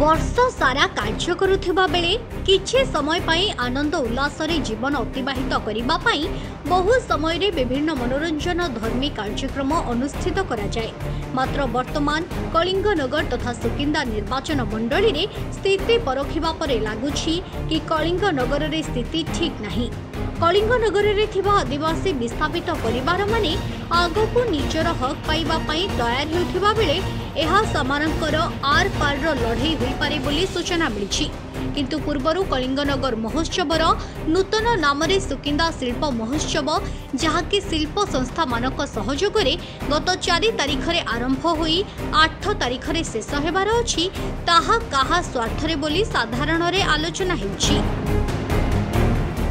वर्ष सारा कार्य करुथिबा बेले किछि समय पाई आनंद उल्लास रे जीवन अतिबाहित करिबा पाई बहु समय रे विभिन्न मनोरंजन धर्मी कार्यक्रम अनुष्ठित करा जाय। मात्र वर्तमान कलिंगनगर तथा सुकिंदा निर्वाचन मंडली रे स्थिति परखिबा परे लागुछि कि कलिंगनगर रे स्थिति ठीक नाही। कलिंगनगर रे थिबा आदिवासी विस्थापित परिवार माने आगकु निजर हक पाइबा पाई तैयार हेउथिबा बेले एहा समानकर आर पार लड़ई होई पारे बोली सूचना मिली। किंतु पूर्वरु कलिंगनगर महोत्सवर नूतन नामरे सुकिंदा शिल्प महोत्सव जहाँकि शिल्प संस्था मानक सहयोग रे गत 4 तारिख रे आरंभ होई 8 तारिख रे शेष हेबार अछि ताहा काहा स्वार्थरे बोली साधारण रे आलोचना हेउछि।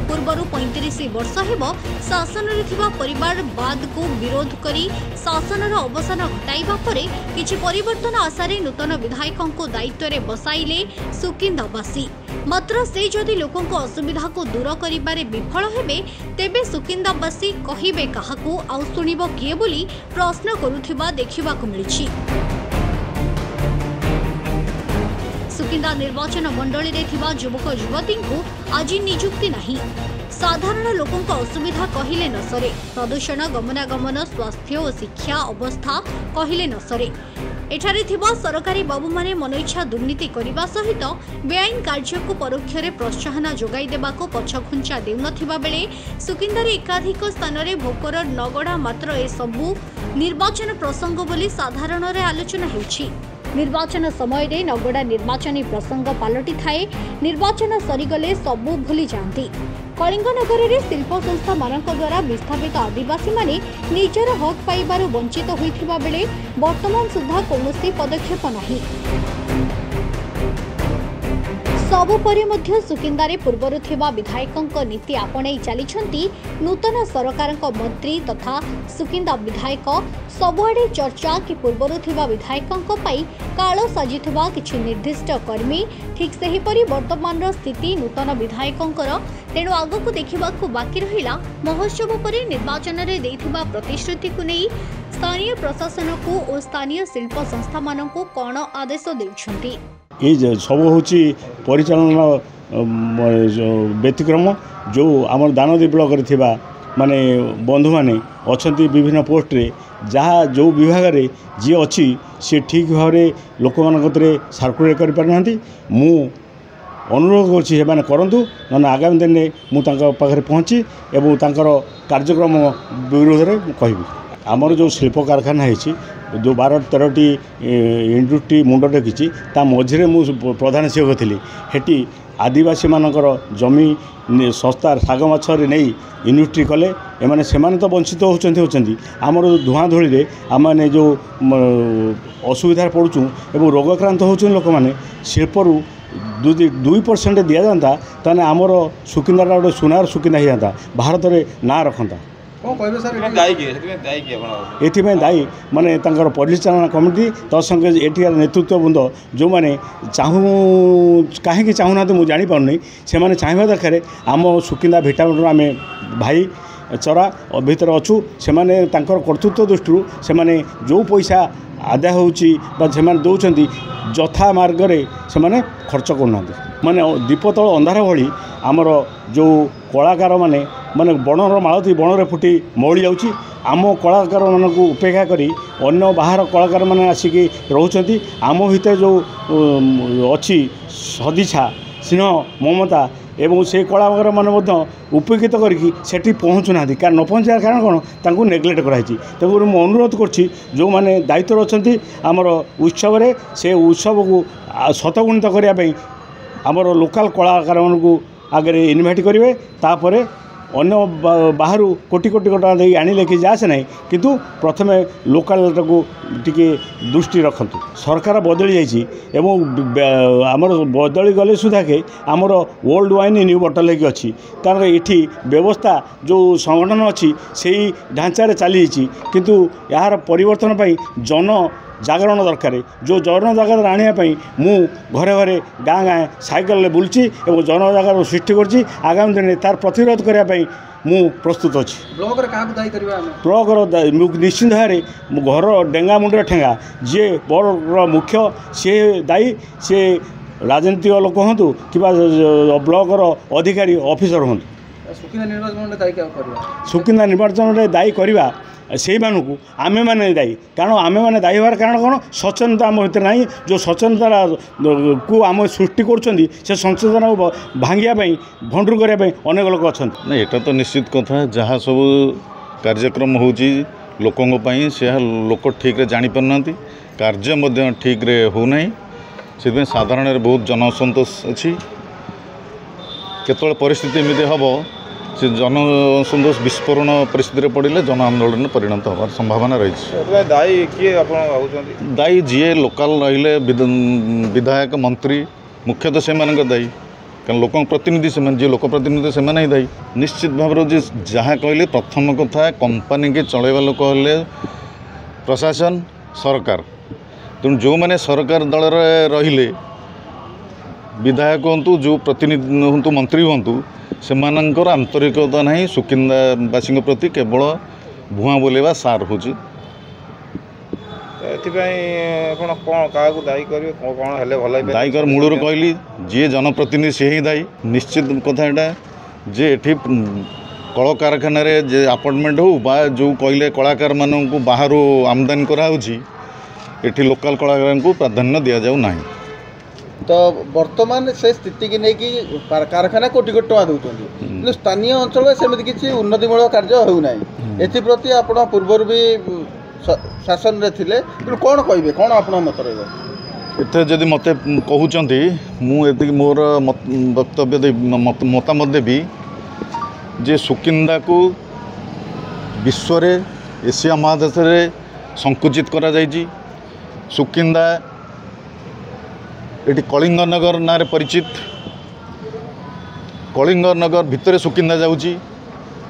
पूर्वरु 35 वर्ष हेब शासन रे थिबा परिवार बाद को विरोध करी शासनर अवसान घटाइबा परे किछि परिवर्तन आशारे नूतन विधायकों को दायित्व रे बसाइले सुकिंदावासी। मात्र से जदि लोकों को असुविधा को दूर करिबारे विफल हेबे तेबे सुकिंदावासी कहिबे काहाकू आ सुनिबो किए बोली प्रश्न करुथिबा देखिबाकू मिलिछि। सुकिंदा निर्वाचन मंडली रे थिबा युवक युवती को आज नियुक्ति नहीं। साधारण लोकों को असुविधा कहिले न सरे। प्रदूषण गमनागमन स्वास्थ्य और शिक्षा अवस्था कहिले न सरे। एठारे थिबा सरकारी बाबू माने मनइच्छा दुर्नीति करिबा सहित बेआईन कार्य को परोक्ष रे प्रोत्साहन जोगाई देबाको पछखुंचा देउनथिबा बेले सुकिंदारे एकाधिक स्थान रे भोकर नगड़ा मात्र ए सबु निर्वाचन प्रसंग बोली साधारण रे आलोचना हेउछि। निर्वाचन समय रे नगड़ा निर्वाचनी प्रसंग पालटी थाए। निर्वाचन सरीगले सबू भूली जाती। कलिंगनगर रे शिल्प संस्था मानक द्वारा विस्थापित आदिवासी माने निजर हक पाइबार वंचित होइथिबा बेले वर्तमान सुधा कौनसी पदक्षेप नाही। सबुपरि मध्य सुकिंदारे पूर्वरु थिबा विधायकंक नीति आपणै चलीछंती नूतन सरकारंक मंत्री तथा सुकिंदा विधायक। सबुआडे चर्चा कि पूर्वरु थिबा विधायकंक पाई कालो साजिथिबा किछि निर्दिष्ट कर्मी ठीक सेही परि वर्तमान स्थिति नूतन विधायकंकर। तेणु आगकु देखिबाकू बाकी रहिला महोत्सव परे निर्वाचन रे देइथिबा प्रतिश्रुति को नै स्थानीय प्रशासन को और स्थानीय शिल्प संस्था मानकू कोन आदेश देउछंती। ये सब हूँ परिचालन व्यतिक्रम जो आम दानदी ब्लॉक माने बंधु माने अच्छी विभिन्न पोस्ट रे जहाँ जो विभाग रे जी अच्छी सी ठीक भाव में लोक मानते सर्कुलेट कर पार मु अनुरोध कर करंतु ना आगामी दिन में मुझे पहुँची एवं कार्यक्रम विरोध में कहि आमर जो शिल्प कारखाना है जो 12-13टी इंडस्ट्री मुंड टेकी ता मझे मु प्रधान सेवक थी हेटी आदिवासी मानकर जमी सस्ता शाग मछरे नहीं इंडस्ट्री कले एमाने सेमाने तो वंचित होती आमर धुआं धूली आम मैंने जो असुविधा पड़ूँ एवं रोगाक्रांत होती लोक मैंने शिल्परू 2% दि जाता ताने आमर सुकिंदा गोटे सुनार सुकिंदा हो जाता भारत में ना रखता एथिपाई दायी माने तांकर परिचालना कमिटी तत्संगे एटिकार नेतृत्व वृंद जो मैंने कहीं चाहूना मुझे जापारे से चाहिए दरकार आम सुकिंदा भिटामिन आम भाई चरा भितर अच्छु से कर्तृत्व दृष्टि से जो पैसा आदाय होची दौरान जथा मार्ग से खर्च करना माने दीप तल अंधार भली आमर जो कलाकार माने माने बणर मालती बणरे फुटी मौली जाऊँगी आम कलाकार मानक उपेक्षा करी अन्य बाहर कलाकार माने आसिकी रोचंती आम भितर जो अच्छी सदिच्छा स्नेह ममता एवं से कलाकार मैंने उपेक्षित करके पहुँचुना कारण न पहुँचार कारण कौन तांको नेग्लेक्ट कराई तेणु मुझे अनुरोध करुँची जो मैंने दायित्व अच्छा आमर उत्सव से उत्सव को शतगुणित करने आमर लोकल कलाकार मानू आगे इनभाइट करेंगे तापर अन्य बाहर कोटी कोटी टका दे आनिले कि जासे ना किंतु प्रथम लोकाल को टिके दृष्टि रखतु सरकार बदली जाइए आमर बदली गले सुधा के आमर ओल्ड वाइन न्यू बटल लेकिन अच्छी कारण ये व्यवस्था जो संगठन अच्छी से ढांचा चली किंतु यार परिवर्तन पाई जन जागरण दरकार जो जन जागर आने मु घरे घरे गाँ गाँ साइकेल बुलची और जन जागर सृष्टि कर आगामी दिन तार प्रतिरोध करने मु प्रस्तुत अच्छी ब्लॉक निश्चित भाव घर डेंगा मुंडे ठेंगा जी बड़ मुख्य सी दायी सी राजनीतिक लोक हूँ कि ब्लॉकर अधिकारी ऑफिसर हूँ सुकिंदा निर्वाचन में दायी करवा से आमे मैंने दायी कारण आमे मैंने दायी होवार कारण कौन सचेतनता आम भर ना जो सचेतनता को आम सृष्टि कर सचेतना भांगापी भंडुर करने अनेक लोक अच्छा ना यहाँ तो निश्चित कथा जहाँ सब कार्यक्रम होची लोकों से लोक ठीक रे जानी पारना कार्य ठीक रे हो नहीं से साधारण बहुत जनसंतोष अच्छी केतल परिस्थिति एमती हम से जनसंतोष विस्फोरण परिस्थिति पड़े जन आंदोलन परिणत होवार संभावना रही दायी किए दायी जी लोकाल रहिले विधायक मंत्री मुख्यतः से दायी कारण लोक प्रतिनिधि से जी लोक प्रतिनिधि से ही दायी निश्चित भाव जहाँ कहले प्रथम कथा कंपनी के चलैवा लोक हेले प्रशासन सरकार तेणु जो मैंने सरकार दल रहिले विधायक हूँ जो प्रतिनिधि हूँ मंत्री हूँ से आंतरिकता नहीं सुकिंदावासी प्रति केवल भुआ बोलेवा सार हो दायी कर मूलर कहली जी जनप्रतिनिधि से ही दायी निश्चित कथा यहाँ जे एठी कल कारखाना अपार्टमेंट हो बा जो कहले कलाकार मानू बाहर आमदानी कराऊँगी एठी लोकल कलाकार को प्राधान्य दि जाऊ ना तो वर्तमान से स्थिति की नहीं कि कारखाना कोटी कोटी टका दूसरी स्थानीय अंचल सेमती किसी उन्नतिमूलक कार्य होना एप्रति आप पूर्वर भी शासन रे थिले कौन कहे कौन आप मत रही जदि मत कहते मुझे मोर वक्तव्य मतामत देवी जे सुकिंदा को विश्व एशिया महादेश में संकुचित करा जायछि सुकिंदा ये कलिंग नगर ना परिचित कलिंग नगर भितर सुकिंदा जाऊँगी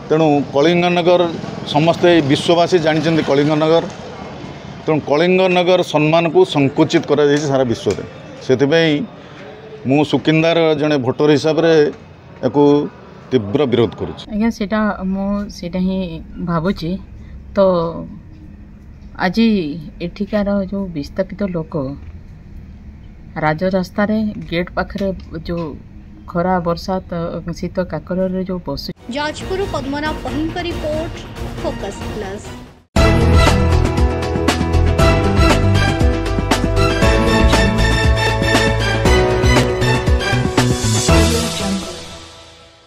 तेणु कलिंग नगर समस्ते विश्ववासी जानते कलिंग नगर तेणु कलिंग नगर सम्मान को संकुचित करा जायछि सारा विश्व से मु सुकिंदार जड़े भोटर हिसाब से तीव्र विरोध करुँच सेटा मुझे ही भावुची तो आज एठिकार जो विस्थापित लोक राजरास्ता रे गेट पाखरे जो खरा बरसात शीत काकर जो बस जाजपुर पद्मनाभ पहिंक रिपोर्ट फोकस प्लस।